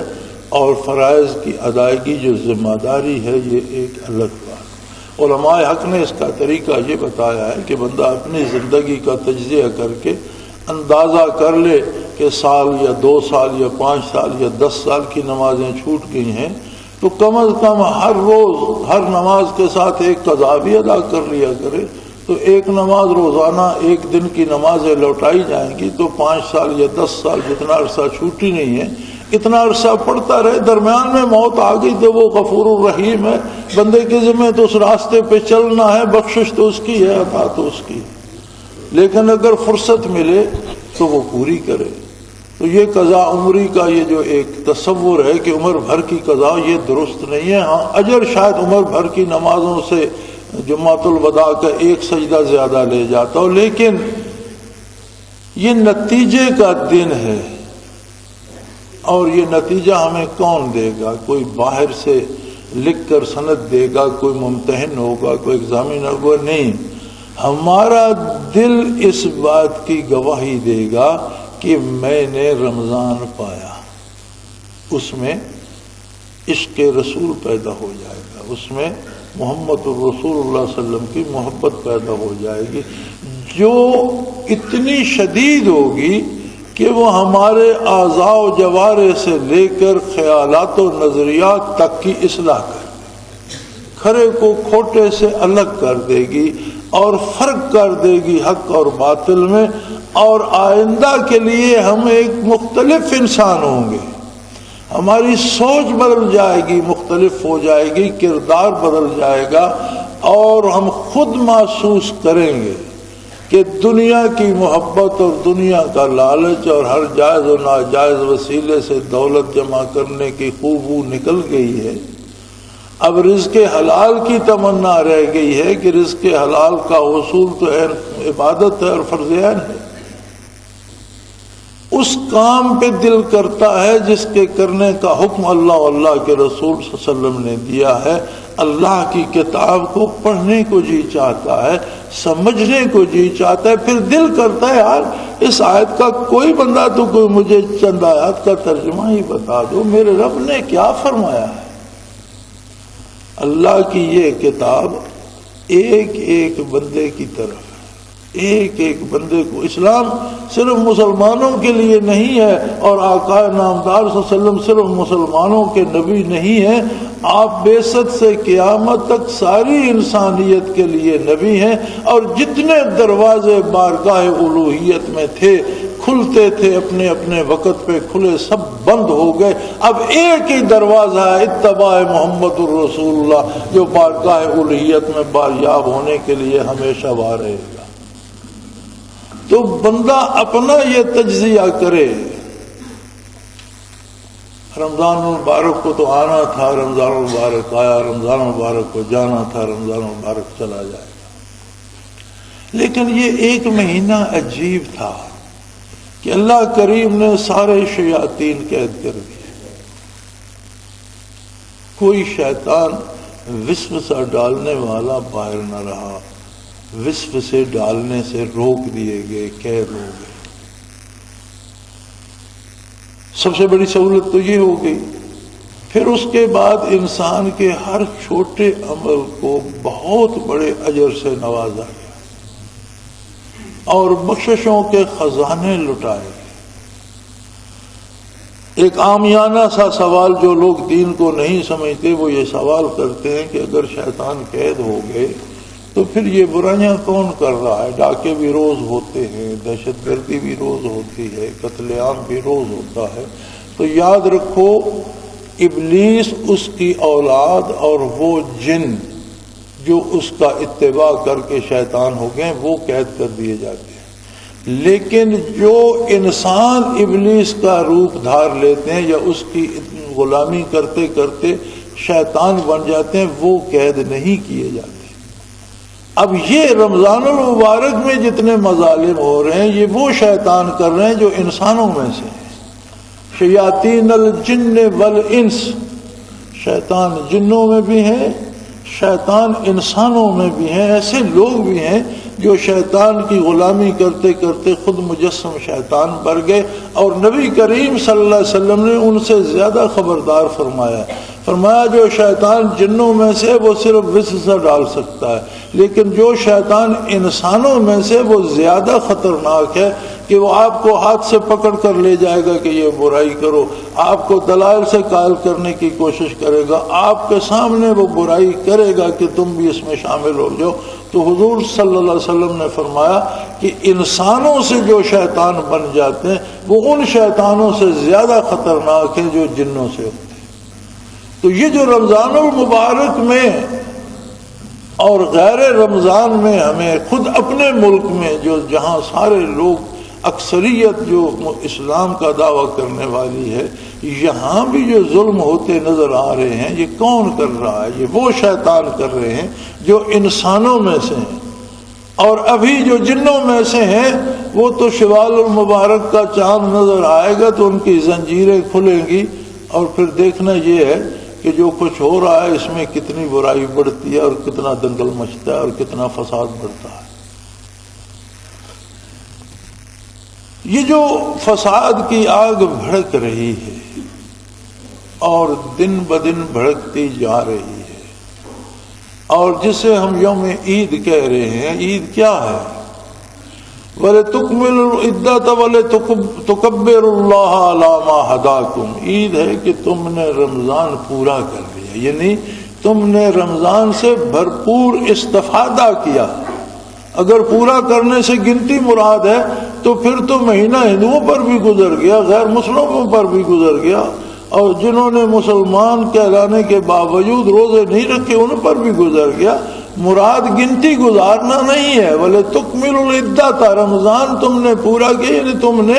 اور فرائض کی ادائیگی جو ذمہ داری ہے یہ ایک الگ بات۔ علماء حق نے اس کا طریقہ یہ بتایا ہے کہ بندہ اپنی زندگی کا تجزیہ کر کے اندازہ کر لے کہ سال یا 2 سال یا 5 سال یا 10 سال کی نمازیں چھوٹ گئی ہیں، تو کم از کم ہر روز ہر نماز کے ساتھ ایک قضا بھی ادا کر لیا کرے، تو ایک نماز روزانہ ایک دن کی نمازیں لوٹائی جائیں گی، تو 5 سال یا 10 سال جتنا عرصہ چھوٹی نہیں ہے اتنا عرصہ پڑتا رہے۔ درمیان میں موت آ گئی تو وہ غفور الرحیم ہے، بندے کے ذمہ تو اس راستے پہ چلنا ہے، بخشش تو اس کی ہے، عطا تو اس کی ہے، لیکن اگر فرصت ملے تو وہ پوری کرے۔ تو یہ قضا عمری کا یہ جو ایک تصور ہے کہ عمر بھر کی قضا، یہ درست نہیں ہے۔ ہاں اجر شاید عمر بھر کی نمازوں سے جمعۃ الوداع کا ایک سجدہ زیادہ لے جاتا ہو، لیکن یہ نتیجے کا دن ہے، اور یہ نتیجہ ہمیں کون دے گا؟ کوئی باہر سے لکھ کر سند دے گا، کوئی ممتحن ہوگا، کوئی ایگزامینر ہوگا؟ نہیں، ہمارا دل اس بات کی گواہی دے گا کہ میں نے رمضان پایا۔ اس میں عشق رسول پیدا ہو جائے گا، اس میں محمد الرسول اللہ صلی اللہ علیہ وسلم کی محبت پیدا ہو جائے گی، جو اتنی شدید ہوگی کہ وہ ہمارے اعضاء و جوارح سے لے کر خیالات و نظریات تک کی اصلاح کر دے، کھرے کو کھوٹے سے الگ کر دے گی اور فرق کر دے گی حق اور باطل میں، اور آئندہ کے لیے ہم ایک مختلف انسان ہوں گے۔ ہماری سوچ بدل جائے گی، مختلف ہو جائے گی، کردار بدل جائے گا، اور ہم خود محسوس کریں گے کہ دنیا کی محبت اور دنیا کا لالچ اور ہر جائز و ناجائز وسیلے سے دولت جمع کرنے کی خوبو نکل گئی ہے۔ اب رزق حلال کی تمنا رہ گئی ہے کہ رزق حلال کا حصول تو عبادت ہے اور فرض عین ہے۔ اس کام پہ دل کرتا ہے جس کے کرنے کا حکم اللہ اور اللہ کے رسول صلی اللہ علیہ وسلم نے دیا ہے۔ اللہ کی کتاب کو پڑھنے کو جی چاہتا ہے، سمجھنے کو جی چاہتا ہے، پھر دل کرتا ہے یار اس آیت کا کوئی بندہ تو کوئی مجھے چند آیات کا ترجمہ ہی بتا دو، میرے رب نے کیا فرمایا ہے۔ اللہ کی یہ کتاب ایک ایک بندے کی طرف ہے، ایک ایک بندے کو۔ اسلام صرف مسلمانوں کے لیے نہیں ہے، اور آقا نامدار صلی اللہ علیہ وسلم صرف مسلمانوں کے نبی نہیں ہیں، آپ بعثت سے قیامت تک ساری انسانیت کے لیے نبی ہیں، اور جتنے دروازے بارگاہ الوہیت میں تھے کھلتے تھے اپنے اپنے وقت پہ کھلے، سب بند ہو گئے۔ اب ایک ہی دروازہ ہے اتباع محمد الرسول اللہ، جو بارگاہ الوہیت میں باریاب ہونے کے لیے ہمیشہ وہاں رہے گا۔ تو بندہ اپنا یہ تجزیہ کرے، رمضان المبارک کو تو آنا تھا، رمضان المبارک آیا، رمضان المبارک کو جانا تھا، رمضان المبارک چلا جائے گا۔ لیکن یہ ایک مہینہ عجیب تھا کہ اللہ کریم نے سارے شیاطین قید کر دیے، کوئی شیطان وسوسہ ڈالنے والا باہر نہ رہا، وسوسے ڈالنے سے روک دیے گئے، قید ہو گئے۔ سب سے بڑی سہولت تو یہ ہو گئی۔ پھر اس کے بعد انسان کے ہر چھوٹے عمل کو بہت بڑے اجر سے نوازا گیا اور بخششوں کے خزانے لٹائے گئے۔ ایک عامیانہ سا سوال جو لوگ دین کو نہیں سمجھتے وہ یہ سوال کرتے ہیں کہ اگر شیطان قید ہو گئے تو پھر یہ برائیاں کون کر رہا ہے؟ ڈاکے بھی روز ہوتے ہیں، دہشت گردی بھی روز ہوتی ہے، قتل عام بھی روز ہوتا ہے۔ تو یاد رکھو ابلیس، اس کی اولاد اور وہ جن جو اس کا اتباع کر کے شیطان ہو گئے وہ قید کر دیے جاتے ہیں، لیکن جو انسان ابلیس کا روپ دھار لیتے ہیں یا اس کی غلامی کرتے کرتے شیطان بن جاتے ہیں وہ قید نہیں کیے جاتے۔ اب یہ رمضان المبارک میں جتنے مظالم ہو رہے ہیں یہ وہ شیطان کر رہے ہیں جو انسانوں میں سے ہیں۔ شیاطین الجن والانس، شیطان جنوں میں بھی ہیں، شیطان انسانوں میں بھی ہیں۔ ایسے لوگ بھی ہیں جو شیطان کی غلامی کرتے کرتے خود مجسم شیطان بن گئے، اور نبی کریم صلی اللہ علیہ وسلم نے ان سے زیادہ خبردار فرمایا جو شیطان جنوں میں سے وہ صرف وسوسہ ڈال سکتا ہے، لیکن جو شیطان انسانوں میں سے وہ زیادہ خطرناک ہے کہ وہ آپ کو ہاتھ سے پکڑ کر لے جائے گا کہ یہ برائی کرو، آپ کو دلائل سے قائل کرنے کی کوشش کرے گا، آپ کے سامنے وہ برائی کرے گا کہ تم بھی اس میں شامل ہو جاؤ۔ تو حضور صلی اللہ علیہ وسلم نے فرمایا کہ انسانوں سے جو شیطان بن جاتے ہیں وہ ان شیطانوں سے زیادہ خطرناک ہیں جو جنوں سے ہوتے ہیں۔ تو یہ جو رمضان المبارک میں اور غیر رمضان میں ہمیں خود اپنے ملک میں جو جہاں سارے لوگ اکثریت جو اسلام کا دعویٰ کرنے والی ہے، یہاں بھی جو ظلم ہوتے نظر آ رہے ہیں یہ کون کر رہا ہے؟ یہ وہ شیطان کر رہے ہیں جو انسانوں میں سے ہیں، اور ابھی جو جنوں میں سے ہیں وہ تو شوال المبارک کا چاند نظر آئے گا تو ان کی زنجیریں کھلیں گی، اور پھر دیکھنا یہ ہے کہ جو کچھ ہو رہا ہے اس میں کتنی برائی بڑھتی ہے اور کتنا دنگل مچتا ہے اور کتنا فساد بڑھتا ہے۔ یہ جو فساد کی آگ بھڑک رہی ہے اور دن بدن بھڑکتی جا رہی ہے، اور جسے ہم یوم عید کہہ رہے ہیں، عید کیا ہے؟ وَلِتُكْمِلُوا الْعِدَّةَ وَلِتُكَبِّرُوا اللَّهَ عَلَىٰ مَا هَدَاكُمْ۔ عید ہے کہ تم نے رمضان پورا کر لیا، یعنی تم نے رمضان سے بھرپور استفادہ کیا۔ اگر پورا کرنے سے گنتی مراد ہے تو پھر تو مہینہ ہندوؤں پر بھی گزر گیا، غیر مسلموں پر بھی گزر گیا، اور جنہوں نے مسلمان کہلانے کے باوجود روزے نہیں رکھے ان پر بھی گزر گیا۔ مراد گنتی گزارنا نہیں ہے۔ وَلِتُكْمِلُوا الْعِدَّةَ، رمضان تم نے پورا کیا، یعنی تم نے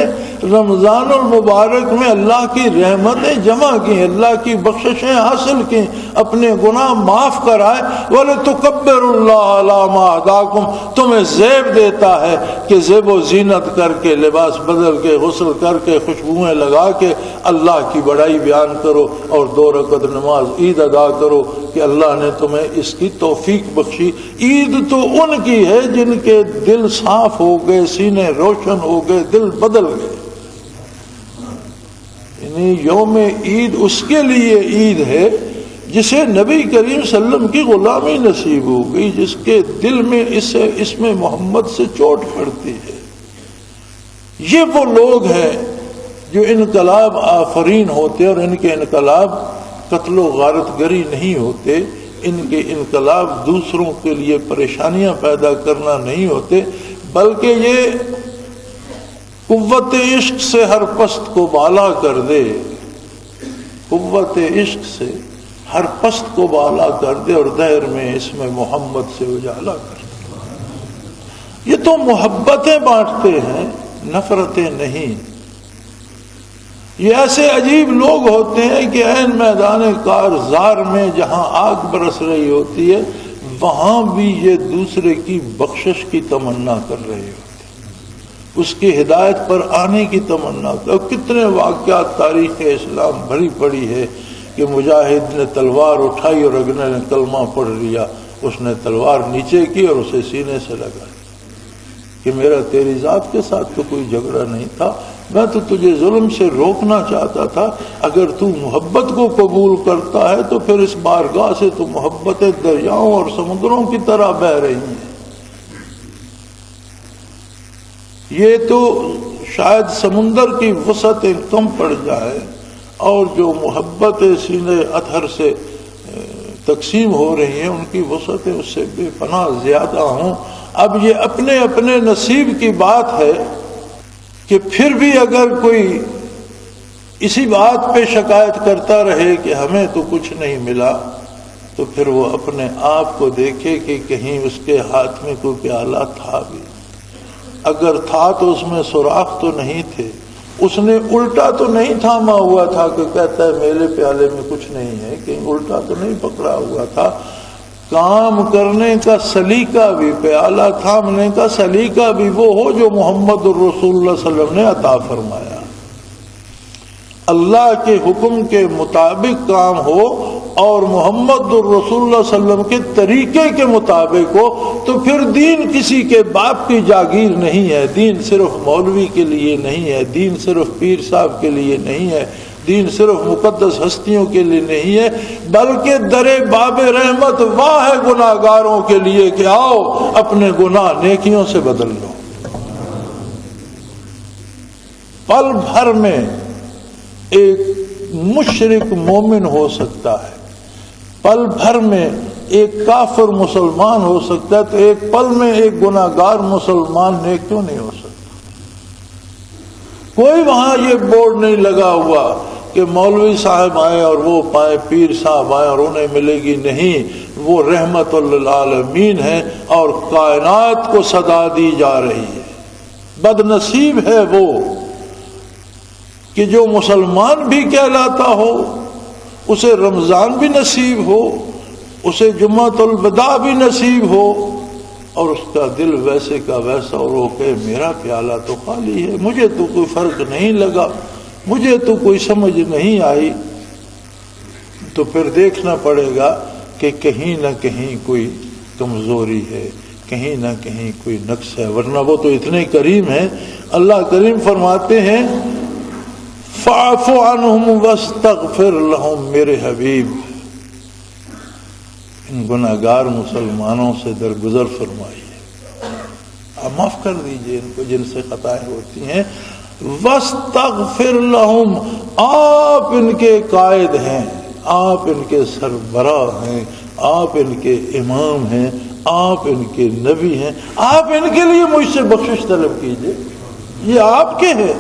رمضان المبارک میں اللہ کی رحمتیں جمع کی، اللہ کی بخششیں حاصل کی، اپنے گناہ معاف کرائے۔ وَلِتُكَبِّرُوا اللَّهَ عَلَىٰ مَا هَدَاكُمْ، تمہیں زیب دیتا ہے کہ زیب و زینت کر کے، لباس بدل کے، غسل کر کے، خوشبوئیں لگا کے اللہ کی بڑائی بیان کرو اور 2 رکعت نماز عید ادا کرو کہ اللہ نے تمہیں اس کی توفیق بخشی۔ عید تو ان کی ہے جن کے دل صاف ہو گئے، سینے روشن ہو گئے، دل بدل گئے۔ یعنی یوم عید اس کے لیے عید ہے جسے نبی کریم صلی اللہ علیہ وسلم کی غلامی نصیب ہو گئی، جس کے دل میں اس میں محمد سے چوٹ پڑتی ہے۔ یہ وہ لوگ ہیں جو انقلاب آفرین ہوتے، اور ان کے انقلاب قتل و غارت گری نہیں ہوتے، ان کے انقلاب دوسروں کے لیے پریشانیاں پیدا کرنا نہیں ہوتے، بلکہ یہ قوت عشق سے ہر پست کو بالا کر دے، قوت عشق سے ہر پست کو بالا کر دے اور دہر میں اس میں محمد سے اجالا کر دے۔ یہ تو محبتیں بانٹتے ہیں، نفرتیں نہیں۔ یہ ایسے عجیب لوگ ہوتے ہیں کہ عین میدان کارزار میں جہاں آگ برس رہی ہوتی ہے وہاں بھی یہ دوسرے کی بخشش کی تمنا کر رہے ہوتے ہیں، اس کی ہدایت پر آنے کی تمنا۔ کتنے واقعات تاریخ اسلام بھری پڑی ہے کہ مجاہد نے تلوار اٹھائی اور اگلے نے کلمہ پڑھ لیا، اس نے تلوار نیچے کی اور اسے سینے سے لگا کہ میرا تیری ذات کے ساتھ تو کوئی جھگڑا نہیں تھا، میں تو تجھے ظلم سے روکنا چاہتا تھا، اگر تو محبت کو قبول کرتا ہے تو پھر اس بارگاہ سے تو محبتیں دریاؤں اور سمندروں کی طرح بہہ رہی ہیں۔ یہ تو شاید سمندر کی وسعتیں کم پڑ جائے اور جو محبت سینے اطہر سے تقسیم ہو رہی ہیں ان کی وسعتیں اس سے بے پناہ زیادہ ہوں۔ اب یہ اپنے اپنے نصیب کی بات ہے کہ پھر بھی اگر کوئی اسی بات پہ شکایت کرتا رہے کہ ہمیں تو کچھ نہیں ملا، تو پھر وہ اپنے آپ کو دیکھے کہ کہیں اس کے ہاتھ میں کوئی پیالہ تھا بھی، اگر تھا تو اس میں سوراخ تو نہیں تھے، اس نے الٹا تو نہیں تھاما ہوا تھا کہ کہتا ہے میرے پیالے میں کچھ نہیں ہے، کہیں الٹا تو نہیں پکڑا ہوا تھا۔ کام کرنے کا سلیقہ بھی، پیالہ تھامنے کا سلیقہ بھی وہ ہو جو محمد الرسول اللہ صلی اللہ علیہ وسلم نے عطا فرمایا، اللہ کے حکم کے مطابق کام ہو اور محمد الرسول اللہ صلی اللہ علیہ وسلم کے طریقے کے مطابق ہو، تو پھر دین کسی کے باپ کی جاگیر نہیں ہے، دین صرف مولوی کے لیے نہیں ہے، دین صرف پیر صاحب کے لیے نہیں ہے، دین صرف مقدس ہستیوں کے لیے نہیں ہے، بلکہ در باب رحمت واہ ہے گناہ گاروں کے لیے کہ آؤ اپنے گناہ نیکیوں سے بدل لو۔ پل بھر میں ایک مشرک مومن ہو سکتا ہے، پل بھر میں ایک کافر مسلمان ہو سکتا ہے، تو ایک پل میں ایک گناہ گار مسلمان نیک کیوں نہیں ہو سکتا؟ کوئی وہاں یہ بورڈ نہیں لگا ہوا کہ مولوی صاحب آئے اور وہ پائے، پیر صاحب آئے اور انہیں ملے گی، نہیں، وہ رحمت للعالمین ہے اور کائنات کو صدا دی جا رہی ہے۔ بد نصیب ہے وہ کہ جو مسلمان بھی کہلاتا ہو، اسے رمضان بھی نصیب ہو، اسے جمعۃ الوداع بھی نصیب ہو، اور اس کا دل ویسے کا ویسا، اور وہ کہ میرا پیالہ تو خالی ہے، مجھے تو کوئی فرق نہیں لگا، مجھے تو کوئی سمجھ نہیں آئی، تو پھر دیکھنا پڑے گا کہ کہیں نہ کہیں کوئی کمزوری ہے، کہیں نہ کہیں کوئی نقص ہے، ورنہ وہ تو اتنے کریم ہیں۔ اللہ کریم فرماتے ہیں فاعف عنہم واستغفر لہم، میرے حبیب ان گناہ گار مسلمانوں سے درگزر فرمائیے، آپ معاف کر دیجئے ان کو جن سے خطائیں ہوتی ہیں۔ واستغفر لہم، آپ ان کے قائد ہیں، آپ ان کے سربراہ ہیں، آپ ان کے امام ہیں، آپ ان کے نبی ہیں، آپ ان کے لیے مجھ سے بخشش طلب کیجئے، یہ آپ کے ہیں،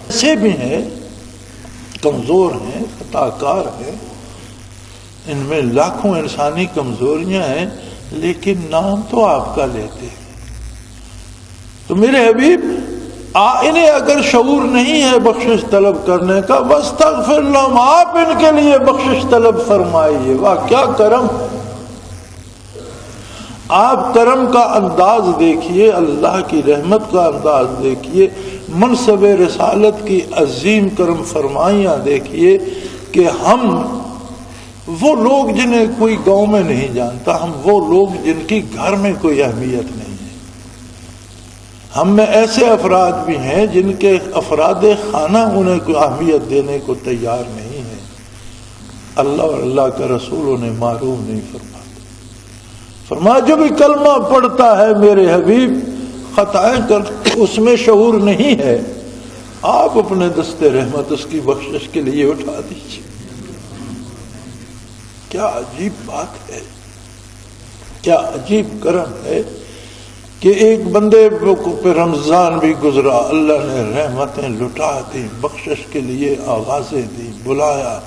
ایسے بھی ہیں، کمزور ہیں، خطا کار ہیں، ان میں لاکھوں انسانی کمزوریاں ہیں، لیکن نام تو آپ کا لیتے ہیں۔ تو میرے حبیب انہیں اگر شعور نہیں ہے بخشش طلب کرنے کا، واستغفر لہم، آپ ان کے لیے بخشش طلب فرمائیے۔ واہ کیا کرم! آپ کرم کا انداز دیکھیے، اللہ کی رحمت کا انداز دیکھیے، منصب رسالت کی عظیم کرم فرمائیاں دیکھیے کہ ہم وہ لوگ جنہیں کوئی گاؤں میں نہیں جانتا، ہم وہ لوگ جن کی گھر میں کوئی اہمیت نہیں ہے، ہم میں ایسے افراد بھی ہیں جن کے افراد خانہ انہیں کوئی اہمیت دینے کو تیار نہیں ہے، اللہ اور اللہ کا رسول انہیں معروف نہیں فرماتے۔ فرمایا جو بھی کلمہ پڑھتا ہے میرے حبیب خطائیں کر اس میں شعور نہیں ہے، آپ اپنے دست رحمت اس کی بخشش کے لیے اٹھا دیجیے۔ کیا عجیب بات ہے، کیا عجیب کرم ہے کہ ایک بندے پہ رمضان بھی گزرا، اللہ نے رحمتیں لٹا دی، بخشش کے لیے آوازیں دی، بلایا،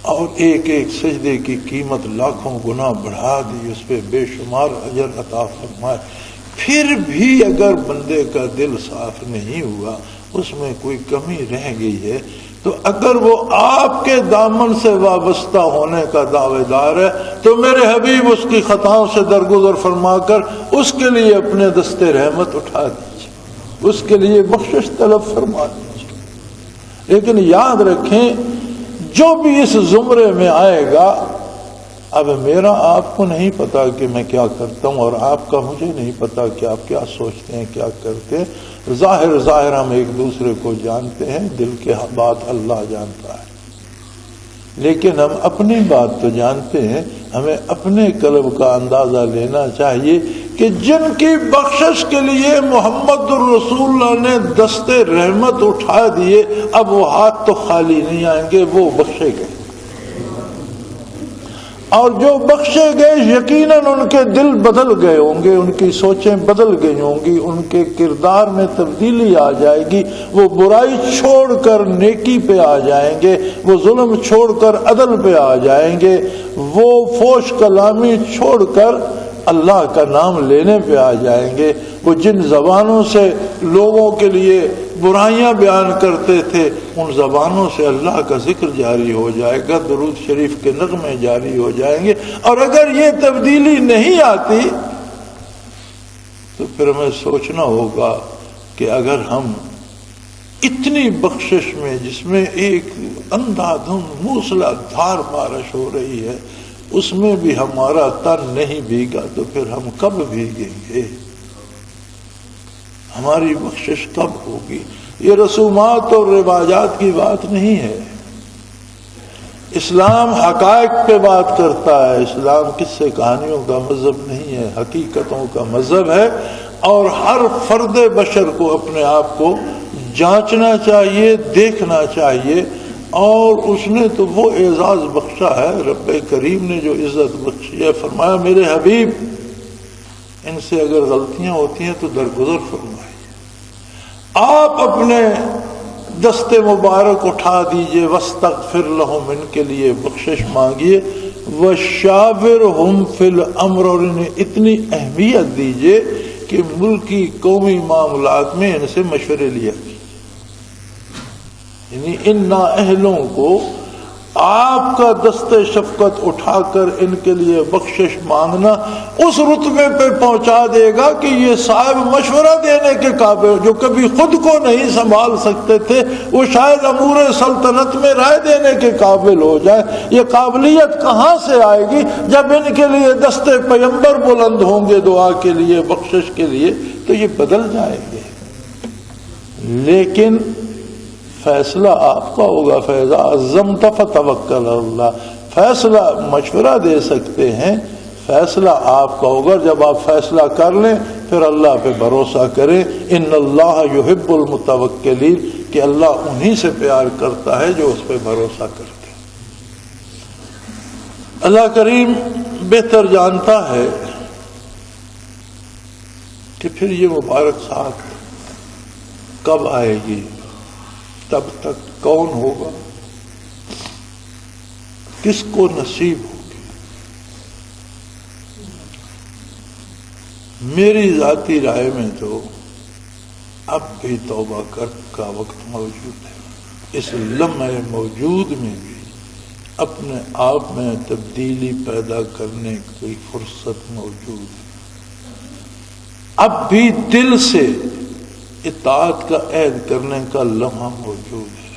اور ایک ایک سجدے کی قیمت لاکھوں گنا بڑھا دی، اس پہ بے شمار اجر عطا فرمائے۔ پھر بھی اگر بندے کا دل صاف نہیں ہوا، اس میں کوئی کمی رہ گئی ہے، تو اگر وہ آپ کے دامن سے وابستہ ہونے کا دعوے دار ہے تو میرے حبیب اس کی خطاؤں سے درگزر فرما کر اس کے لیے اپنے دست رحمت اٹھا دیجیے، اس کے لیے بخشش طلب فرما دیجیے۔ لیکن یاد رکھیں جو بھی اس زمرے میں آئے گا اب میرا آپ کو نہیں پتا کہ میں کیا کرتا ہوں، اور آپ کا مجھے نہیں پتا کہ آپ کیا سوچتے ہیں، کیا کرتے ہیں۔ ظاہر ہم ایک دوسرے کو جانتے ہیں، دل کے بات اللہ جانتا ہے، لیکن ہم اپنی بات تو جانتے ہیں۔ ہمیں اپنے قلب کا اندازہ لینا چاہیے کہ جن کی بخشش کے لیے محمد الرسول اللہ نے دستے رحمت اٹھا دیے، اب وہ ہاتھ تو خالی نہیں آئیں گے، وہ بخشے گئے، اور جو بخشے گئے یقیناً ان کے دل بدل گئے ہوں گے، ان کی سوچیں بدل گئی ہوں گی، ان کے کردار میں تبدیلی آ جائے گی، وہ برائی چھوڑ کر نیکی پہ آ جائیں گے، وہ ظلم چھوڑ کر عدل پہ آ جائیں گے، وہ فوش کلامی چھوڑ کر اللہ کا نام لینے پہ آ جائیں گے، وہ جن زبانوں سے لوگوں کے لیے برائیاں بیان کرتے تھے ان زبانوں سے اللہ کا ذکر جاری ہو جائے گا، درود شریف کے نغمے جاری ہو جائیں گے۔ اور اگر یہ تبدیلی نہیں آتی تو پھر ہمیں سوچنا ہوگا کہ اگر ہم اتنی بخشش میں، جس میں ایک اندھا دھند موسلا دھار بارش ہو رہی ہے، اس میں بھی ہمارا تن نہیں بھیگا تو پھر ہم کب بھیگیں گے؟ ہماری بخشش کب ہوگی؟ یہ رسومات اور رواجات کی بات نہیں ہے، اسلام حقائق پہ بات کرتا ہے، اسلام قصے کہانیوں کا مذہب نہیں ہے، حقیقتوں کا مذہب ہے، اور ہر فرد بشر کو اپنے آپ کو جانچنا چاہیے، دیکھنا چاہیے، اور اس نے تو وہ اعزاز بخشا ہے، رب کریم نے جو عزت بخشی ہے، فرمایا میرے حبیب ان سے اگر غلطیاں ہوتی ہیں تو درگزر فرمائیے، آپ اپنے دست مبارک اٹھا دیجئے، واستغفر لہم، ان کے لیے بخشش مانگیے، وشاورہم فی الامر، اور انہیں اتنی اہمیت دیجئے کہ ملکی قومی معاملات میں ان سے مشورے لیا گیا، یعنی ان نااہلوں کو آپ کا دست شفقت اٹھا کر ان کے لیے بخشش مانگنا اس رتبے پہ پہنچا دے گا کہ یہ صاحب مشورہ دینے کے قابل، جو کبھی خود کو نہیں سنبھال سکتے تھے، وہ شاید امور سلطنت میں رائے دینے کے قابل ہو جائے۔ یہ قابلیت کہاں سے آئے گی؟ جب ان کے لیے دست پیمبر بلند ہوں گے دعا کے لیے، بخشش کے لیے، تو یہ بدل جائیں گے۔ لیکن فیصلہ آپ کا ہوگا، فیضا عزمت فتوکل اللہ، فیصلہ مشورہ دے سکتے ہیں، فیصلہ آپ کا ہوگا۔ جب آپ فیصلہ کر لیں پھر اللہ پہ بھروسہ کریں، ان اللہ یحب المتوکلین، کہ اللہ انہی سے پیار کرتا ہے جو اس پہ بھروسہ کرتے ہیں۔ اللہ کریم بہتر جانتا ہے کہ پھر یہ مبارک ساتھ کب آئے گی، تب تک کون ہوگا، کس کو نصیب ہوگی۔ میری ذاتی رائے میں تو اب بھی توبہ کا وقت موجود ہے، اس لمحے موجود میں بھی اپنے آپ میں تبدیلی پیدا کرنے کی فرصت موجود ہے، اب بھی دل سے اطاعت کا عہد کرنے کا لمحہ موجود ہے۔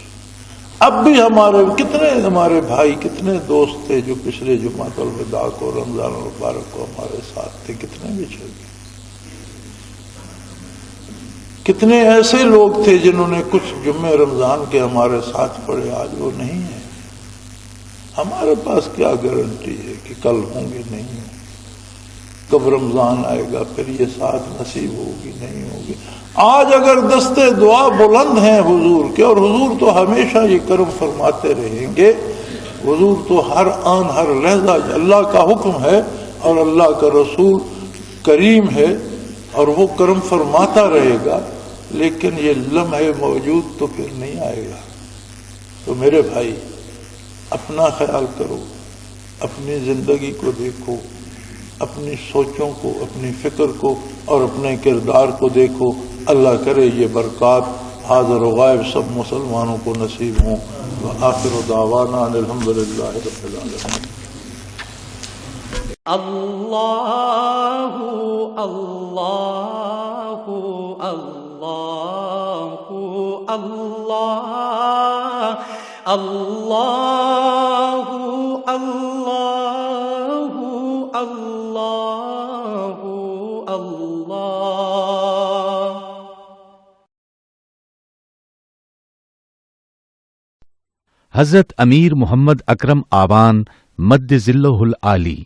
اب بھی ہمارے بھائی، کتنے دوست تھے جو پچھلے جمعۃ الوداع کو، رمضان المبارک کو ہمارے ساتھ تھے، کتنے بچھڑ گئے۔ کتنے ایسے لوگ تھے جنہوں نے کچھ جمعے رمضان کے ہمارے ساتھ پڑھے، آج وہ نہیں ہیں۔ ہمارے پاس کیا گارنٹی ہے کہ کل ہوں گے، نہیں ہوں گے، کب رمضان آئے گا پھر یہ ساتھ نصیب ہوگی، نہیں ہوگی۔ آج اگر دستے دعا بلند ہیں حضور کے، اور حضور تو ہمیشہ یہ کرم فرماتے رہیں گے، حضور تو ہر آن ہر لحظہ اللہ کا حکم ہے اور اللہ کا رسول کریم ہے اور وہ کرم فرماتا رہے گا، لیکن یہ لمحے موجود تو پھر نہیں آئے گا۔ تو میرے بھائی اپنا خیال کرو، اپنی زندگی کو دیکھو، اپنی سوچوں کو، اپنی فکر کو اور اپنے کردار کو دیکھو۔ اللہ کرے یہ برکات حاضر و غائب سب مسلمانوں کو نصیب ہوں۔ وآخر دعوانا ان الحمدللہ رب العالمین۔ اللہ اللہ اللہ اللہ اللہ اللہ حضرت امیر محمد اکرم آبان مد ذلہ العالی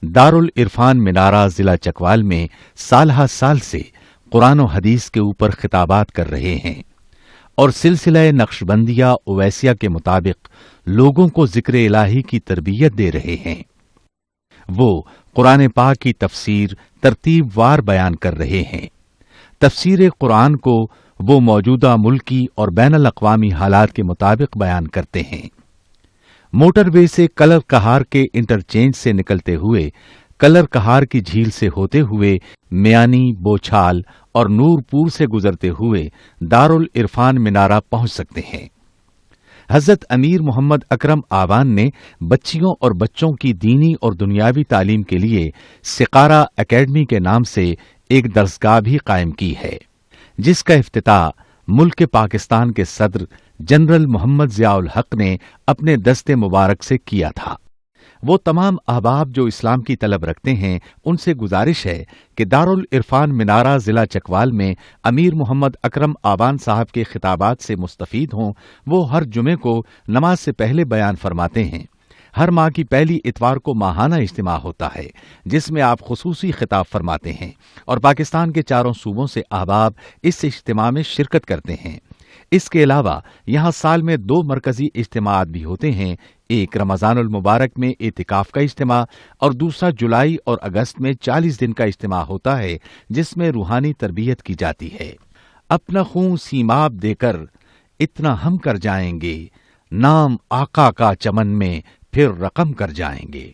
دارالعرفان منارہ ضلع چکوال میں سالہ سال سے قرآن و حدیث کے اوپر خطابات کر رہے ہیں اور سلسلہ نقشبندیہ اویسیہ کے مطابق لوگوں کو ذکر الہی کی تربیت دے رہے ہیں۔ وہ قرآن پاک کی تفسیر ترتیب وار بیان کر رہے ہیں۔ تفسیر قرآن کو وہ موجودہ ملکی اور بین الاقوامی حالات کے مطابق بیان کرتے ہیں۔ موٹر وے سے کلر کہار کے انٹرچینج سے نکلتے ہوئے کلر کہار کی جھیل سے ہوتے ہوئے میانی، بوچھال اور نور پور سے گزرتے ہوئے دارالعرفان منارہ پہنچ سکتے ہیں۔ حضرت امیر محمد اکرم آبان نے بچیوں اور بچوں کی دینی اور دنیاوی تعلیم کے لیے سقارہ اکیڈمی کے نام سے ایک درسگاہ بھی قائم کی ہے، جس کا افتتاح ملک پاکستان کے صدر جنرل محمد ضیاء الحق نے اپنے دست مبارک سے کیا تھا۔ وہ تمام احباب جو اسلام کی طلب رکھتے ہیں ان سے گزارش ہے کہ دارالعرفان منارہ ضلع چکوال میں امیر محمد اکرم آبان صاحب کے خطابات سے مستفید ہوں۔ وہ ہر جمعے کو نماز سے پہلے بیان فرماتے ہیں۔ ہر ماہ کی پہلی اتوار کو ماہانہ اجتماع ہوتا ہے جس میں آپ خصوصی خطاب فرماتے ہیں اور پاکستان کے چاروں صوبوں سے احباب اس اجتماع میں شرکت کرتے ہیں۔ اس کے علاوہ یہاں سال میں 2 مرکزی اجتماعات بھی ہوتے ہیں، ایک رمضان المبارک میں اعتکاف کا اجتماع اور دوسرا جولائی اور اگست میں 40 دن کا اجتماع ہوتا ہے جس میں روحانی تربیت کی جاتی ہے۔ اپنا خون سیماب دے کر اتنا ہم کر جائیں گے، نام آقا کا چمن میں پھر رقم کر جائیں گے۔